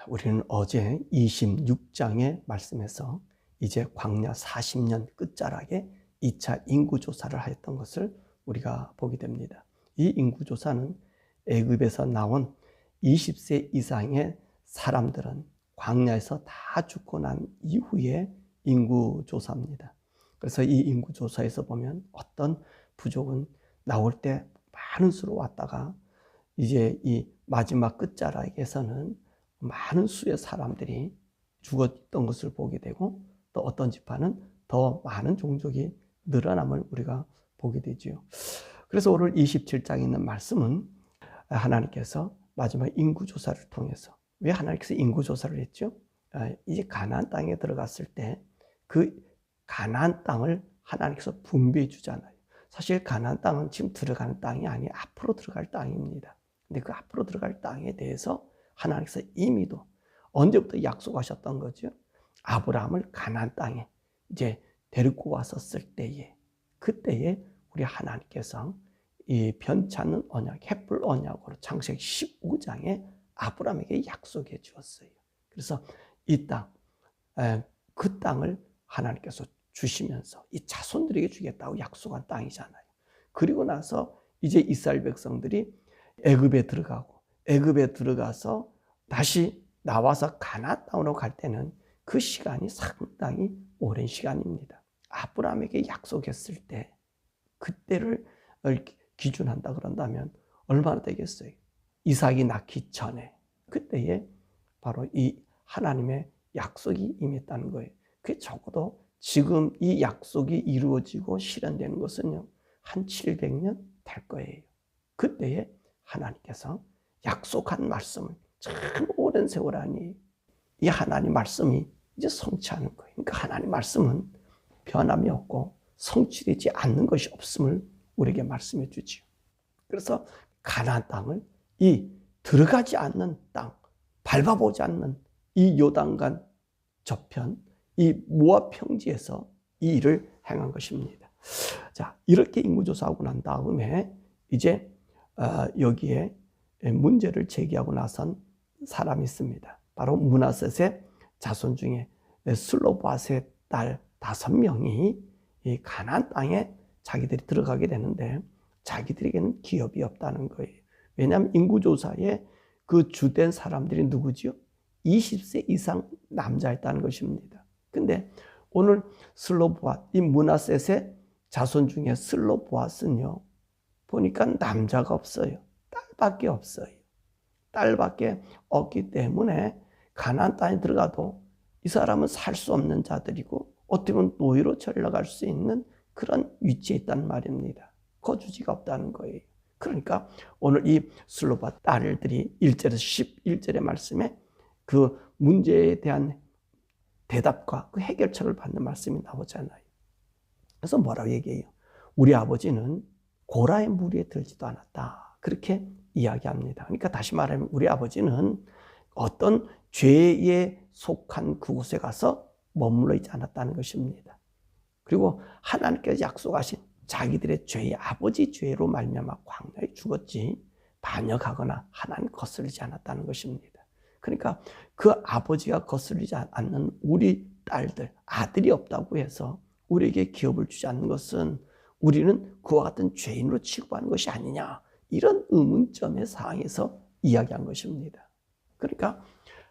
우리는 어제 26장의 말씀에서 이제 광야 40년 끝자락에 2차 인구조사를 하였던 것을 우리가 보게 됩니다. 이 인구조사는 애굽에서 나온 20세 이상의 사람들은 광야에서 다 죽고 난 이후에 인구조사입니다. 그래서 이 인구조사에서 보면 어떤 부족은 나올 때 많은 수로 왔다가 이제 이 마지막 끝자락에서는 많은 수의 사람들이 죽었던 것을 보게 되고, 또 어떤 지파는 더 많은 종족이 늘어남을 우리가 보게 되지요. 그래서 오늘 27장에 있는 말씀은 하나님께서 마지막 인구조사를 통해서, 왜 하나님께서 인구조사를 했죠? 이제 가나안 땅에 들어갔을 때 그 가나안 땅을 하나님께서 분배해 주잖아요. 사실 가나안 땅은 지금 들어가는 땅이 아니에요. 앞으로 들어갈 땅입니다. 근데 그 앞으로 들어갈 땅에 대해서 하나님께서 이미도 언제부터 약속하셨던 거죠? 아브라함을 가나안 땅에 이제 데리고 왔었을 때에, 그때에 우리 하나님께서 이 변치 않는 언약, 햇불 언약으로 창세기 15장에 아브라함에게 약속해 주었어요. 그래서 이 땅, 그 땅을 하나님께서 주시면서 이 자손들에게 주겠다고 약속한 땅이잖아요. 그리고 나서 이제 이스라엘 백성들이 애굽에 들어가고, 애굽에 들어가서 다시 나와서 가나안 땅으로 갈 때는 그 시간이 상당히 오랜 시간입니다. 아브라함에게 약속했을 때 그때를 기준한다 그런다면 얼마나 되겠어요? 이삭이 낳기 전에, 그때에 바로 이 하나님의 약속이 임했다는 거예요. 그게 적어도 지금 이 약속이 이루어지고 실현되는 것은요, 한 700년 될 거예요. 그때에 하나님께서 약속한 말씀을 참 오랜 세월 아니에요. 이 하나님 말씀이 이제 성취하는 거예요. 그러니까 하나님 말씀은 변함이 없고 성취되지 않는 것이 없음을 우리에게 말씀해 주지요. 그래서 가나안 땅을, 이 들어가지 않는 땅, 밟아보지 않는 이 요단강 저편, 이 모압 평지에서 이 일을 행한 것입니다. 자, 이렇게 인구조사하고 난 다음에 이제 여기에 문제를 제기하고 나선 사람이 있습니다. 바로 므낫셋의 자손 중에 슬로바스의 딸 5명이 이 가나안 땅에 자기들이 들어가게 되는데 자기들에게는 기업이 없다는 거예요. 왜냐하면 인구조사에 그 주된 사람들이 누구지요? 20세 이상 남자였다는 것입니다. 근데 오늘 슬로보앗, 이 므낫셋의 자손 중에 슬로보앗은요, 보니까 남자가 없어요. 딸밖에 없어요. 딸밖에 없기 때문에 가나안 땅에 들어가도 이 사람은 살 수 없는 자들이고 어떻게 보면 노예로 전락할 수 있는 그런 위치에 있단 말입니다. 거주지가 없다는 거예요. 그러니까 오늘 이 슬로보앗 딸들이 1절에서 11절의 말씀에 그 문제에 대한 대답과 그 해결책을 받는 말씀이 나오잖아요. 그래서 뭐라고 얘기해요? 우리 아버지는 고라의 무리에 들지도 않았다, 그렇게 이야기합니다. 그러니까 다시 말하면 우리 아버지는 어떤 죄에 속한 그곳에 가서 머물러 있지 않았다는 것입니다. 그리고 하나님께서 약속하신 자기들의 죄의 아버지 죄로 말미암아 광야에 죽었지 반역하거나 하나님 거스르지 않았다는 것입니다. 그러니까 그 아버지가 거스르지 않는 우리 딸들, 아들이 없다고 해서 우리에게 기업을 주지 않는 것은 우리는 그와 같은 죄인으로 취급하는 것이 아니냐, 이런 의문점의 상황에서 이야기한 것입니다. 그러니까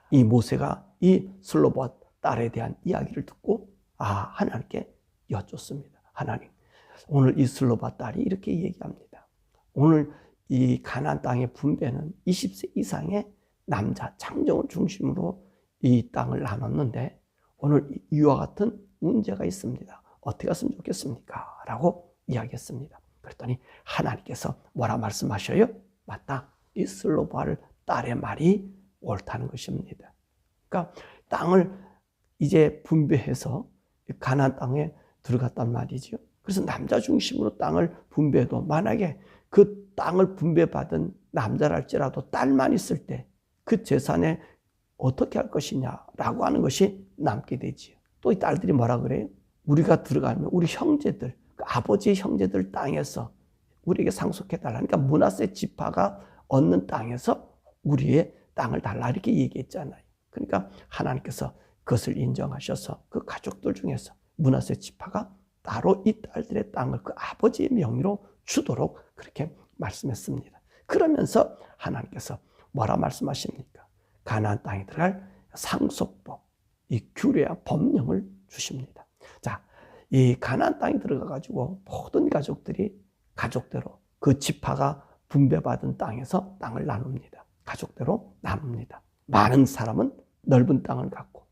이 모세가 이 슬로보앗 딸에 대한 이야기를 듣고 하나님께 여쭙습니다. 하나님, 오늘 이 슬로보앗 딸이 이렇게 얘기합니다. 오늘 이 가나안 땅의 분배는 20세 이상의 남자, 장정을 중심으로 이 땅을 나눴는데 오늘 이와 같은 문제가 있습니다. 어떻게 했으면 좋겠습니까? 라고 이야기했습니다. 그랬더니 하나님께서 뭐라 말씀하셔요? 맞다, 이 슬로보앗 딸의 말이 옳다는 것입니다. 그러니까 땅을 이제 분배해서 가나안 땅에 들어갔단 말이죠. 그래서 남자 중심으로 땅을 분배해도 만약에 그 땅을 분배받은 남자랄지라도 딸만 있을 때 그 재산에 어떻게 할 것이냐라고 하는 것이 남게 되지요. 또 이 딸들이 뭐라 그래요? 우리가 들어가면 우리 형제들, 그 아버지의 형제들 땅에서 우리에게 상속해달라. 그러니까 므낫세 지파가 얻는 땅에서 우리의 땅을 달라, 이렇게 얘기했잖아요. 그러니까 하나님께서 그것을 인정하셔서 그 가족들 중에서 므낫세 지파가 따로 이 딸들의 땅을 그 아버지의 명의로 주도록 그렇게 말씀했습니다. 그러면서 하나님께서 뭐라 말씀하십니까? 가나안 땅에 들어갈 상속법, 이 규례와 법령을 주십니다. 자, 이 가나안 땅에 들어가가지고 모든 가족들이 가족대로 그 지파가 분배받은 땅에서 땅을 나눕니다. 가족대로 나눕니다. 많은 사람은 넓은 땅을 갖고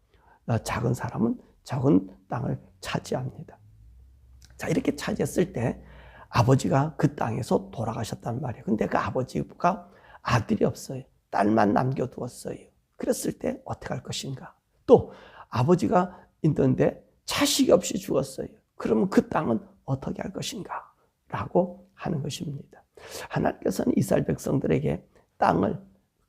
작은 사람은 적은 땅을 차지합니다. 자, 이렇게 차지했을 때 아버지가 그 땅에서 돌아가셨단 말이에요. 근데 그 아버지가 아들이 없어요. 딸만 남겨두었어요. 그랬을 때 어떻게 할 것인가? 또 아버지가 있는데 자식이 없이 죽었어요. 그러면 그 땅은 어떻게 할 것인가? 라고 하는 것입니다. 하나님께서는 이스라엘 백성들에게 땅을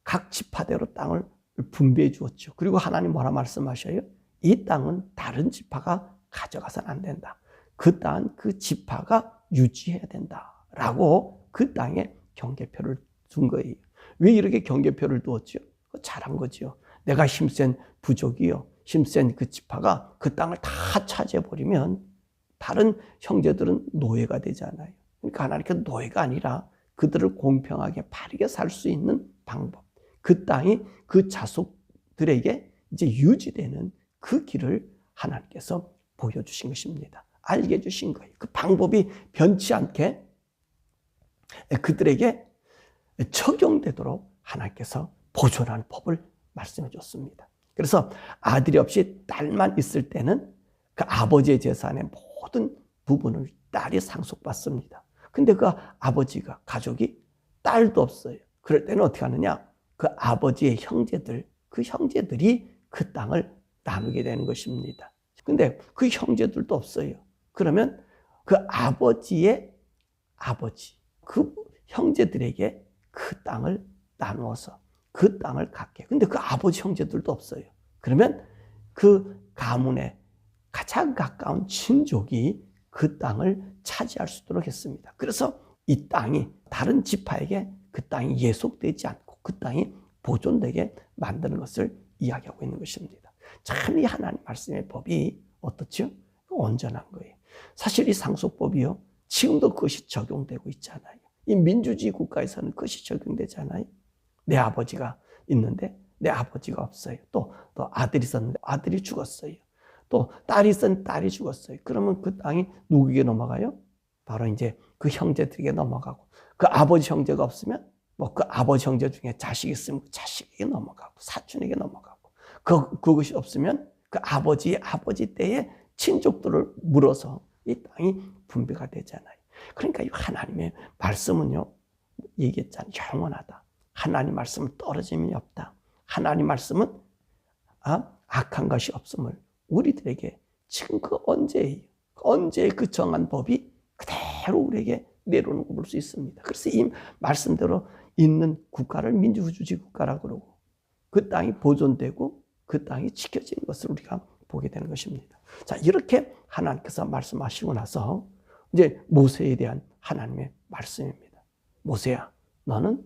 각 지파대로 땅을 분배해 주었죠. 그리고 하나님 뭐라 말씀하셔요? 이 땅은 다른 지파가 가져가서는 안 된다. 그 땅은 그 지파가 유지해야 된다라고 그 땅에 경계표를 둔 거예요. 왜 이렇게 경계표를 두었죠? 잘한 거죠. 내가 힘센 부족이요, 힘센 그 지파가 그 땅을 다 차지해버리면 다른 형제들은 노예가 되잖아요. 그러니까 하나님께서 노예가 아니라 그들을 공평하게 바르게 살 수 있는 방법, 그 땅이 그 자손들에게 이제 유지되는 그 길을 하나님께서 보여주신 것입니다. 알게 해주신 거예요. 그 방법이 변치 않게 그들에게 적용되도록 하나님께서 보존하는 법을 말씀해 줬습니다. 그래서 아들이 없이 딸만 있을 때는 그 아버지의 재산의 모든 부분을 딸이 상속받습니다. 근데 그 아버지가, 가족이 딸도 없어요. 그럴 때는 어떻게 하느냐? 그 아버지의 형제들, 그 형제들이 그 땅을 나누게 되는 것입니다. 근데 그 형제들도 없어요. 그러면 그 아버지의 아버지, 그 형제들에게 그 땅을 나누어서 그 땅을 갖게. 근데 그 아버지 형제들도 없어요. 그러면 그 가문의 가장 가까운 친족이 그 땅을 차지할 수 있도록 했습니다. 그래서 이 땅이 다른 지파에게 그 땅이 예속되지 않고 그 땅이 보존되게 만드는 것을 이야기하고 있는 것입니다. 참 이 하나님 말씀의 법이 어떻죠? 온전한 거예요. 사실 이 상속법이요, 지금도 그것이 적용되고 있잖아요. 이 민주주의 국가에서는 그것이 적용되잖아요. 내 아버지가 있는데 내 아버지가 없어요. 또 아들이 있었는데 아들이 죽었어요. 또 딸이 있었는데 딸이 죽었어요. 그러면 그 땅이 누구에게 넘어가요? 바로 이제 그 형제들에게 넘어가고, 그 아버지 형제가 없으면 뭐 그 아버지 형제 중에 자식이 있으면 그 자식에게 넘어가고, 사촌에게 넘어가고, 그것이 없으면 그 아버지의 아버지 때의 친족들을 물어서 이 땅이 분배가 되잖아요. 그러니까 이 하나님의 말씀은요, 얘기했잖아요. 영원하다. 하나님 말씀은 떨어짐이 없다. 하나님 말씀은 악한 것이 없음을 우리들에게 지금 그 언제의 그 정한 법이 그대로 우리에게 내려오는 걸 볼 수 있습니다. 그래서 이 말씀대로 있는 국가를 민주주의 국가라고 그러고, 그 땅이 보존되고 그 땅이 지켜지는 것을 우리가 보게 되는 것입니다. 자, 이렇게 하나님께서 말씀하시고 나서 이제 모세에 대한 하나님의 말씀입니다. 모세야, 너는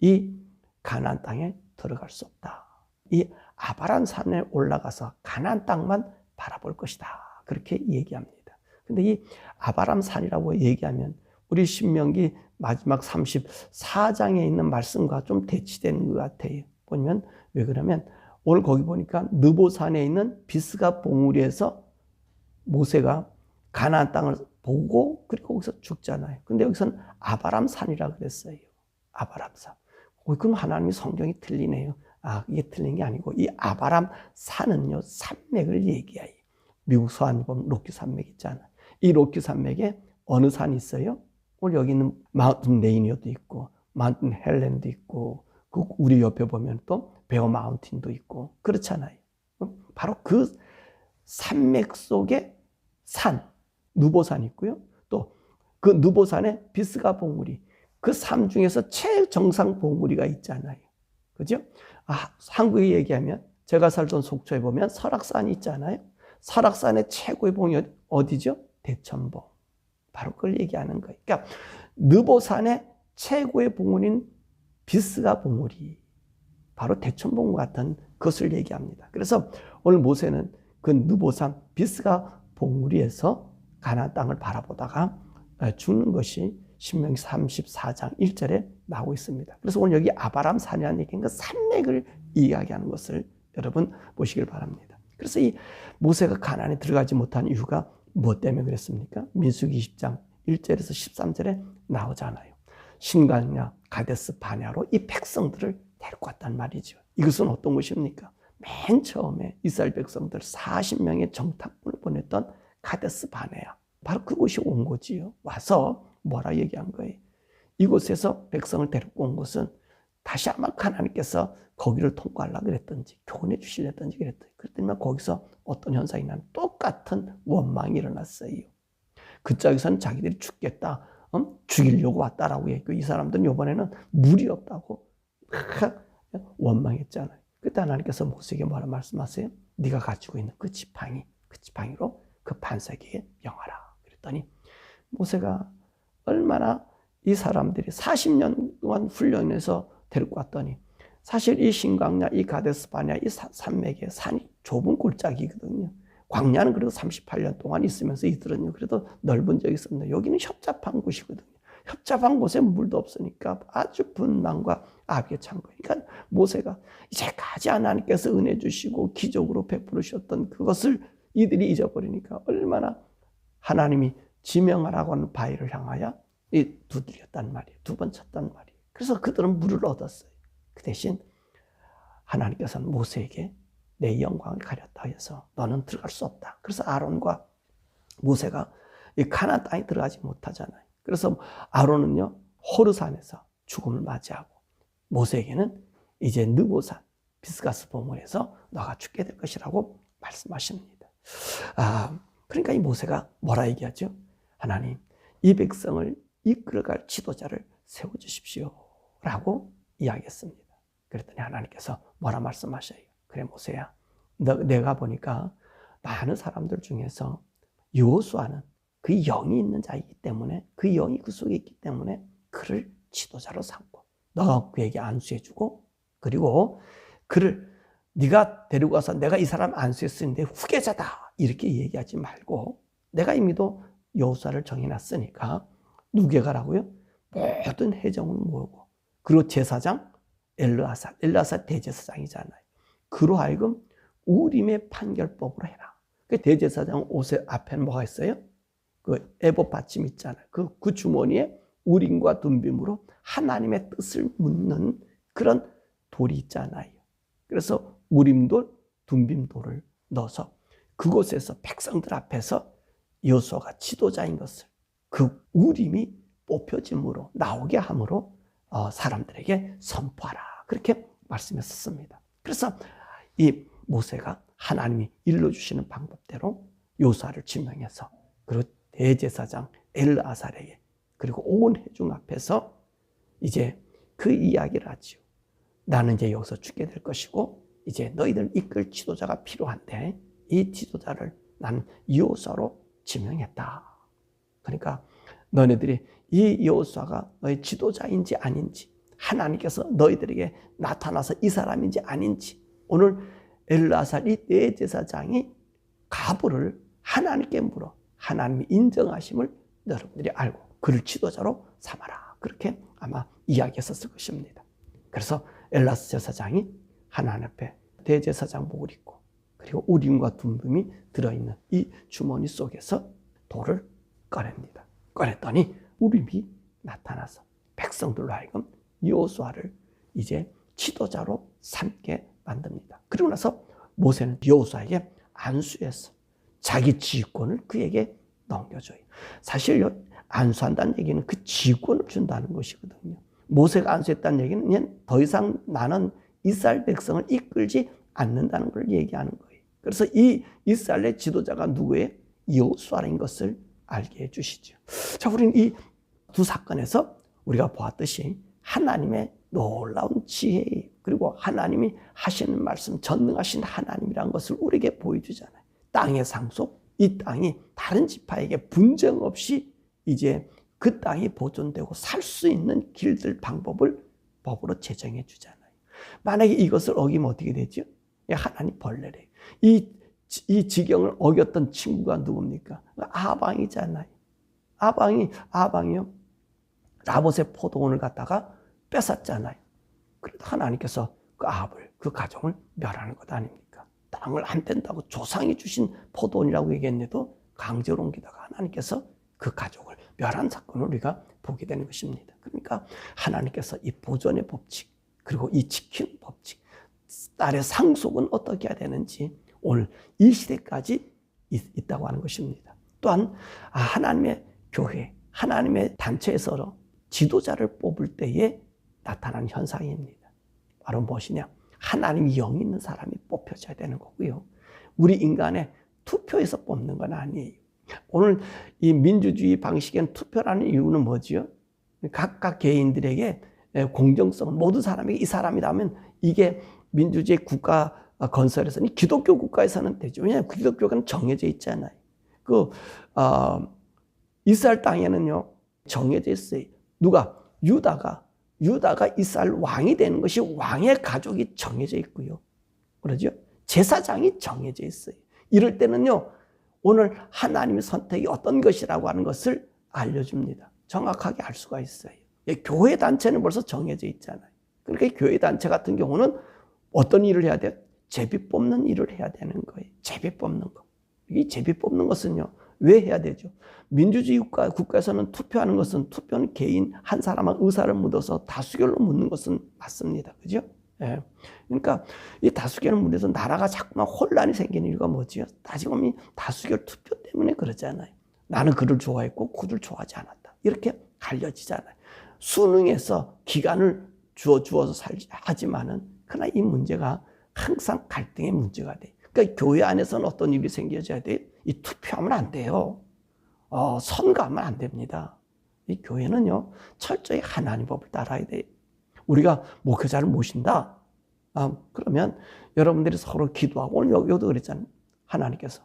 이 가나안 땅에 들어갈 수 없다. 이 아바란 산에 올라가서 가나안 땅만 바라볼 것이다. 그렇게 얘기합니다. 근데 이 아바람 산이라고 얘기하면 우리 신명기 마지막 34장에 있는 말씀과 좀 대치되는 것 같아요. 보면 왜 그러면 오늘 거기 보니까 느보산에 있는 비스가 봉우리에서 모세가 가나안 땅을 보고 그리고 거기서 죽잖아요. 근데 여기서는 아바람 산이라 그랬어요. 아바람 산. 그럼 하나님이 성경이 틀리네요. 이게 틀린 게 아니고 이 아바람 산은요, 산맥을 얘기해요. 미국 서안에 보면 로키 산맥 있잖아요. 이 로키 산맥에 어느 산이 있어요? 오늘 여기 있는 마운틴 레이니어도 있고, 마운틴 헬렌도 있고, 우리 옆에 보면 또 베어 마운틴도 있고, 그렇잖아요. 바로 그 산맥 속에 산, 누보산이 있고요. 또 그 누보산에 비스가 봉우리, 그 삶 중에서 최정상 봉우리가 있잖아요. 그죠? 한국에 얘기하면 제가 살던 속초에 보면 설악산이 있잖아요. 설악산의 최고의 봉이 어디죠? 대천봉. 바로 그걸 얘기하는 거예요. 그러니까 느보산의 최고의 봉우리는 비스가 봉우리. 바로 대천봉과 같은 것을 얘기합니다. 그래서 오늘 모세는 그 느보산 비스가 봉우리에서 가나안 땅을 바라보다가 죽는 것이 신명기 34장 1절에 나오고 있습니다. 그래서 오늘 여기 아바람 산이라는 얘기는 그 산맥을 이야기하는 것을 여러분 보시길 바랍니다. 그래서 이 모세가 가나안에 들어가지 못한 이유가 무엇 때문에 그랬습니까? 민수기 20장 1절에서 13절에 나오잖아요. 신광야 가데스 바네아로 이 백성들을 데리고 왔단 말이죠. 이것은 어떤 것입니까? 맨 처음에 이스라엘 백성들 40명의 정탐꾼을 보냈던 가데스 바네아, 바로 그곳이 온 거지요. 와서 뭐라 얘기한 거예요? 이곳에서 백성을 데리고 온 것은 다시 아마 하나님께서 거기를 통과하려고 그랬던지 교훈해 주시려든지 그랬더니 거기서 어떤 현상이 나면 똑같은 원망이 일어났어요. 그쪽에서는 자기들이 죽겠다, 죽이려고 왔다라고 얘기했고, 이 사람들은 이번에는 물이 없다고 원망했잖아요. 그때 하나님께서 모세에게 뭐라 말씀하세요? 네가 가지고 있는 그 지팡이로 그 반석에게 명하라. 그랬더니 모세가 얼마나 이 사람들이 40년 동안 훈련해서 데리고 왔더니, 사실 이 신광야, 이 가데스 바네아, 이 산맥에 산이 좁은 골짜기거든요. 광야는 그래도 38년 동안 있으면서 이들은요, 그래도 넓은 적이 있었는데 여기는 협잡한 곳이거든요. 협잡한 곳에 물도 없으니까 아주 분난과 아비에 찬 거예요. 그러니까 모세가 이제까지 하나님께서 은혜 주시고 기적으로 베풀으셨던 그것을 이들이 잊어버리니까 얼마나 하나님이 지명하라고 하는 바위를 향하여 두드렸단 말이에요. 두 번 쳤단 말이에요. 그래서 그들은 물을 얻었어요. 그 대신 하나님께서는 모세에게 내 영광을 가렸다 해서 너는 들어갈 수 없다. 그래서 아론과 모세가 이 가나안 땅에 들어가지 못하잖아요. 그래서 아론은요, 호르산에서 죽음을 맞이하고, 모세에게는 이제 느보산 비스가스 봉우리에서 너가 죽게 될 것이라고 말씀하십니다. 그러니까 이 모세가 뭐라 얘기하죠? 하나님, 이 백성을 이끌어갈 지도자를 세워주십시오 라고 이야기했습니다. 그랬더니 하나님께서 뭐라 말씀하셔요? 그래 모세야, 내가 보니까 많은 사람들 중에서 여호수아는 그 영이 있는 자이기 때문에, 그 영이 그 속에 있기 때문에 그를 지도자로 삼고 너 그에게 안수해주고, 그리고 그를 네가 데리고 가서 내가 이 사람 안수했으니 후계자다 이렇게 얘기하지 말고, 내가 이미도 여호수아를 정해놨으니까 누구에 가라고요? 모든 회정을 모으고, 그리고 제사장 엘르아사 대제사장이잖아요. 그로 하여금 우림의 판결법으로 해라. 그 대제사장 옷에 앞에는 뭐가 있어요? 그 에봇 받침 있잖아요. 그 주머니에 우림과 둠빔으로 하나님의 뜻을 묻는 그런 돌이 있잖아요. 그래서 우림돌, 둠빔돌을 넣어서 그곳에서 백성들 앞에서 여호수아가 지도자인 것을, 그 우림이 뽑혀짐으로 나오게 함으로 사람들에게 선포하라. 그렇게 말씀했었습니다. 그래서 이 모세가 하나님이 일러주시는 방법대로 여호수아를 지명해서, 그리고 대제사장 엘르아살에게, 그리고 온 회중 앞에서 이제 그 이야기를 하지요. 나는 이제 여기서 죽게 될 것이고 이제 너희들 이끌 지도자가 필요한데 이 지도자를 나는 여호수아로 지명했다. 그러니까 너희들이 이 여호수아가 너희 지도자인지 아닌지, 하나님께서 너희들에게 나타나서 이 사람인지 아닌지, 오늘 엘르아살 이 대제사장이 가부를 하나님께 물어 하나님이 인정하심을 여러분들이 알고 그를 지도자로 삼아라. 그렇게 아마 이야기했었을 것입니다. 그래서 엘르아살 제사장이 하나님 앞에 대제사장 복을 입고, 그리고 우림과 둠빔이 들어있는 이 주머니 속에서 돌을 꺼냅니다. 꺼냈더니 우림이 나타나서 백성들로 하여금 여호수아를 이제 지도자로 삼게 만듭니다. 그리고 나서 모세는 여호수아에게 안수해서 자기 지휘권을 그에게 넘겨줘요. 사실 안수한다는 얘기는 그 지휘권을 준다는 것이거든요. 모세가 안수했다는 얘기는 더 이상 나는 이스라엘 백성을 이끌지 않는다는 걸 얘기하는 거예요. 그래서 이 이스라엘의 지도자가 누구예요? 여호수아인 것을 알게 해주시죠. 자, 우리는 이 두 사건에서 우리가 보았듯이 하나님의 놀라운 지혜, 그리고 하나님이 하시는 말씀, 전능하신 하나님이라는 것을 우리에게 보여주잖아요. 땅의 상속, 이 땅이 다른 지파에게 분쟁 없이 이제 그 땅이 보존되고 살 수 있는 길들, 방법을 법으로 제정해 주잖아요. 만약에 이것을 어기면 어떻게 되죠? 하나님 벌레래요. 이 지경을 어겼던 친구가 누굽니까? 아방이잖아요. 아방이요. 나봇의 포도원을 갖다가 뺏었잖아요. 그래도 하나님께서 그 아합을, 그 가정을 멸하는 것 아닙니까? 땅을 안 뗀다고 조상이 주신 포도원이라고 얘기했는데도 강제로 옮기다가 하나님께서 그 가족을 멸한 사건을 우리가 보게 되는 것입니다. 그러니까 하나님께서 이 보존의 법칙, 그리고 이 지키는 법칙, 딸의 상속은 어떻게 해야 되는지 오늘 이 시대까지 있다고 하는 것입니다. 또한 하나님의 교회, 하나님의 단체에서 지도자를 뽑을 때에 나타나는 현상입니다. 바로 무엇이냐? 하나님이 영 있는 사람이 뽑혀져야 되는 거고요. 우리 인간의 투표에서 뽑는 건 아니에요. 오늘 이 민주주의 방식엔 투표라는 이유는 뭐지요? 각각 개인들에게 공정성, 모든 사람에게 이 사람이라면 이게 민주주의 국가 건설에서는 기독교 국가에서는 되죠. 왜냐하면 기독교는 정해져 있잖아요. 이스라엘 땅에는요, 정해져 있어요. 누가? 유다가 이스라엘 왕이 되는 것이 왕의 가족이 정해져 있고요. 그러죠? 제사장이 정해져 있어요. 이럴 때는요, 오늘 하나님의 선택이 어떤 것이라고 하는 것을 알려줍니다. 정확하게 알 수가 있어요. 교회 단체는 벌써 정해져 있잖아요. 그러니까 교회 단체 같은 경우는 어떤 일을 해야 돼요? 제비 뽑는 일을 해야 되는 거예요. 제비 뽑는 거. 이 제비 뽑는 것은요, 왜 해야 되죠? 민주주의 국가에서는 투표하는 것은, 투표는 개인 한 사람한 의사를 묻어서 다수결로 묻는 것은 맞습니다. 그죠? 예. 그러니까 이 다수결을 묻어서 나라가 자꾸만 혼란이 생기는 이유가 뭐지요? 따지고 보면 다수결 투표 때문에 그러잖아요. 나는 그를 좋아했고 그를 좋아하지 않았다. 이렇게 갈려지잖아요. 수능에서 기간을 주어서 하지만은 그러나 이 문제가 항상 갈등의 문제가 돼. 그러니까 교회 안에서는 어떤 일이 생겨져야 돼? 이 투표하면 안 돼요. 선거하면 안 됩니다. 이 교회는요, 철저히 하나님 법을 따라야 돼요. 우리가 목회자를 모신다. 그러면 여러분들이 서로 기도하고, 오늘 여기도 그랬잖아요. 하나님께서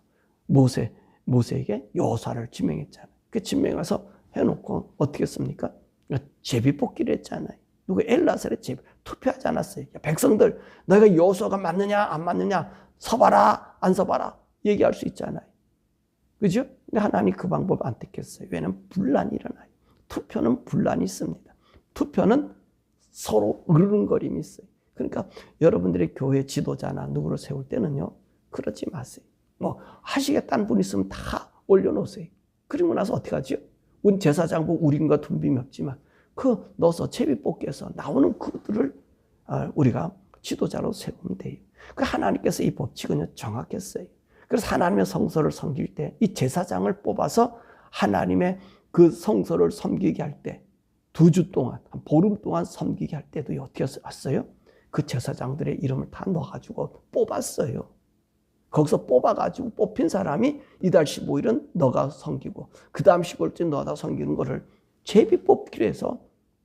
모세에게 여호수아를 지명했잖아요. 그 지명해서 해놓고 어떻게 했습니까? 제비 뽑기를 했잖아요. 누구 엘라셀의 제비 투표하지 않았어요. 백성들, 너희가 여호수아가 맞느냐 안 맞느냐 서봐라 안 서봐라 얘기할 수 있잖아요. 그죠? 근데 하나님 그 방법 안 택했어요. 왜냐하면 분란이 일어나요. 투표는 분란이 있습니다. 투표는 서로 으르렁거림이 있어요. 그러니까 여러분들의 교회 지도자나 누구를 세울 때는요, 그러지 마세요. 하시겠다는 분 있으면 다 올려놓으세요. 그리고 나서 어떻게 하죠? 우리 제사장 보고 우린과 둔빔이 없지만 넣어서 제비 뽑기에서 나오는 그들을 우리가 지도자로 세우면 돼요. 그 하나님께서 이 법칙은 정확했어요. 그래서 하나님의 성소를 섬길 때 이 제사장을 뽑아서 하나님의 그 성소를 섬기게 할 때 2주 동안, 보름 동안 섬기게 할 때도 어떻게 왔어요? 그 제사장들의 이름을 다 넣어가지고 뽑았어요. 거기서 뽑아가지고 뽑힌 사람이 이달 15일은 너가 섬기고 그 다음 15일째 너가 섬기는 거를 제비 뽑기로 해서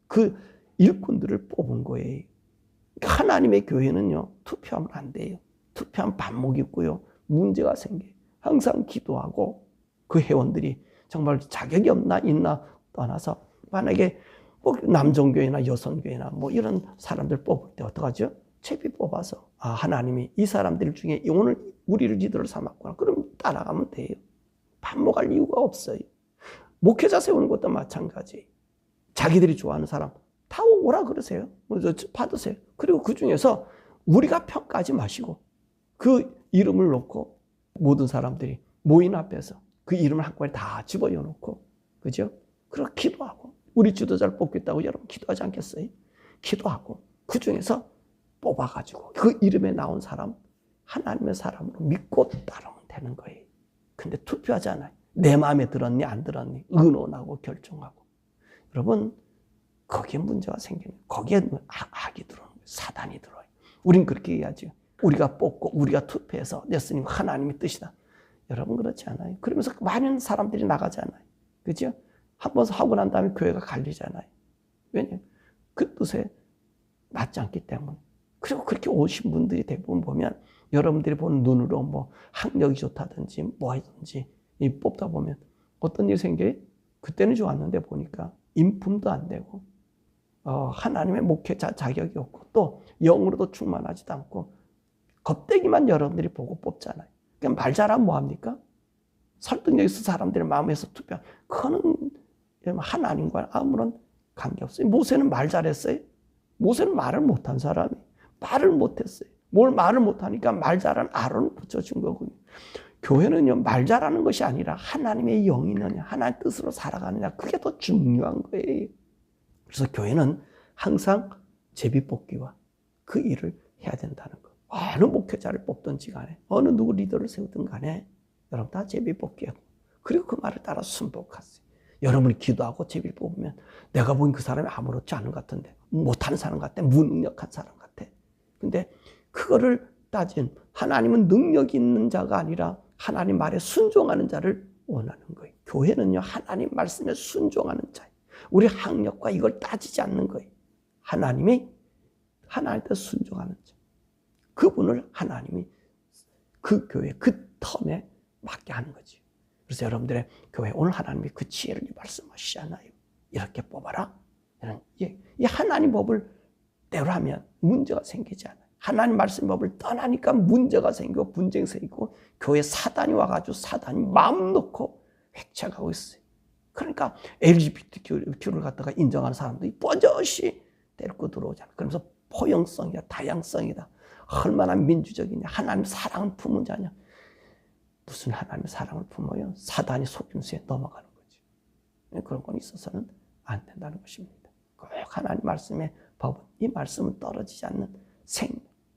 그 일꾼들을 뽑은 거예요. 하나님의 교회는요, 투표하면 안 돼요. 투표하면 반목 있고요, 문제가 생겨요. 항상 기도하고 그 회원들이 정말 자격이 있나 떠나서 만약에 남성교회나 여성교회나 이런 사람들 뽑을 때 어떡하죠? 제비 뽑아서 하나님이 이 사람들 중에 오늘 우리를 리더를 삼았구나. 그럼 따라가면 돼요. 반목할 이유가 없어요. 목회자 세우는 것도 마찬가지예요. 자기들이 좋아하는 사람 다 오라 그러세요. 받으세요. 그리고 그 중에서 우리가 평가하지 마시고 그 이름을 놓고 모든 사람들이 모인 앞에서 그 이름을 한꺼번에 다 집어넣어 놓고, 그죠? 그리고 기도하고, 우리 지도자를 뽑겠다고 여러분 기도하지 않겠어요? 기도하고 그 중에서 뽑아가지고 그 이름에 나온 사람 하나님의 사람으로 믿고 따르면 되는 거예요. 근데 투표하잖아요. 내 마음에 들었니 안 들었니 의논하고 결정하고. 여러분 거기에 문제가 생기는, 거기에 악이 들어오는 거예요. 사단이 들어와요. 우린 그렇게 얘기하죠. 우리가 뽑고 우리가 투표해서 냈으니 하나님의 뜻이다. 여러분 그렇지 않아요. 그러면서 많은 사람들이 나가잖아요. 그죠? 한 번 하고 난 다음에 교회가 갈리잖아요. 왜냐하면 그 뜻에 맞지 않기 때문에. 그리고 그렇게 오신 분들이 대부분 보면 여러분들이 보는 눈으로 학력이 좋다든지 하든지 뽑다 보면 어떤 일이 생겨요? 그때는 좋았는데 보니까 인품도 안 되고 하나님의 목회자 자격이 없고 또 영으로도 충만하지도 않고 껍데기만 여러분들이 보고 뽑잖아요. 그냥 말 잘하면 뭐합니까? 설득력 있어 사람들의 마음에서 투표. 그거는 하나님과 아무런 관계없어요. 모세는 말 잘했어요. 모세는 말을 못한 사람이 말을 못했어요. 뭘 말을 못하니까 말 잘한 아론을 붙여준 거군요. 교회는요, 말 잘하는 것이 아니라 하나님의 영이 있느냐, 하나님의 뜻으로 살아가느냐, 그게 더 중요한 거예요. 그래서 교회는 항상 제비뽑기와 그 일을 해야 된다는 거. 어느 목회자를 뽑든지 간에, 어느 누구 리더를 세우든 간에, 여러분 다 제비뽑기하고, 그리고 그 말을 따라 순복하세요. 여러분이 기도하고 제비를 뽑으면 내가 보기엔 그 사람이 아무렇지 않은 것 같은데, 못하는 사람 같아, 무능력한 사람 같아. 근데 그거를 따진 하나님은 능력 있는 자가 아니라 하나님 말에 순종하는 자를 원하는 거예요. 교회는요, 하나님 말씀에 순종하는 자예요. 우리 학력과 이걸 따지지 않는 거예요. 하나님이 하나님께 순종하는 자. 그분을 하나님이 그 교회, 그 텀에 맡게 하는 거지. 그래서 여러분들의 교회, 오늘 하나님이 그 지혜를 말씀하시잖아요. 이렇게 뽑아라. 이 하나님 법을 대로 하면 문제가 생기지 않아요. 하나님 말씀 법을 떠나니까 문제가 생기고 분쟁이 생기고 교회 사단이 와가지고 사단이 마음 놓고 획책하고 있어요. 그러니까 LGBTQ를 갖다가 인정하는 사람들이 버젓이 데리고 들어오잖아요. 그러면서 포용성이다, 다양성이다. 얼마나 민주적이냐. 하나님 사랑을 품은 자냐. 무슨 하나님 사랑을 품어요? 사단이 속임수에 넘어가는 거지. 그런 건 있어서는 안 된다는 것입니다. 꼭 하나님 말씀의 법은, 이 말씀은 떨어지지 않는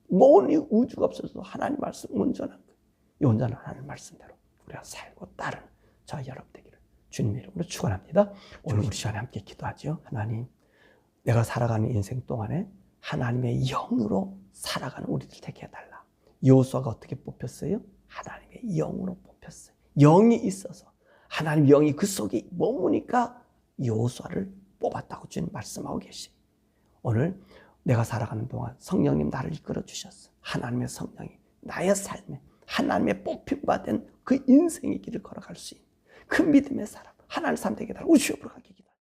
온 우주가 없어도 하나님 말씀 온전한 거예요. 이 온전한 하나님 말씀대로 우리가 살고 따르는 저 여러분 되기를 주님의 이름으로 축원합니다. 오늘 우리 시간에 함께 기도하죠. 하나님, 내가 살아가는 인생 동안에 하나님의 영으로 살아가는 우리들 되게 해달라. 여호수아가 어떻게 뽑혔어요? 하나님의 영으로 뽑혔어요. 영이 있어서 하나님 영이 그 속에 머무니까 여호수아를 뽑았다고 주님 말씀하고 계시죠. 오늘 내가 살아가는 동안 성령님 나를 이끌어 주셨어. 하나님의 성령이 나의 삶에 하나님의 뽑힘받은 그 인생의 길을 걸어갈 수 있는 그 믿음의 사람, 하나님의 삶 되게 달라. 우주에 불어가게 기도.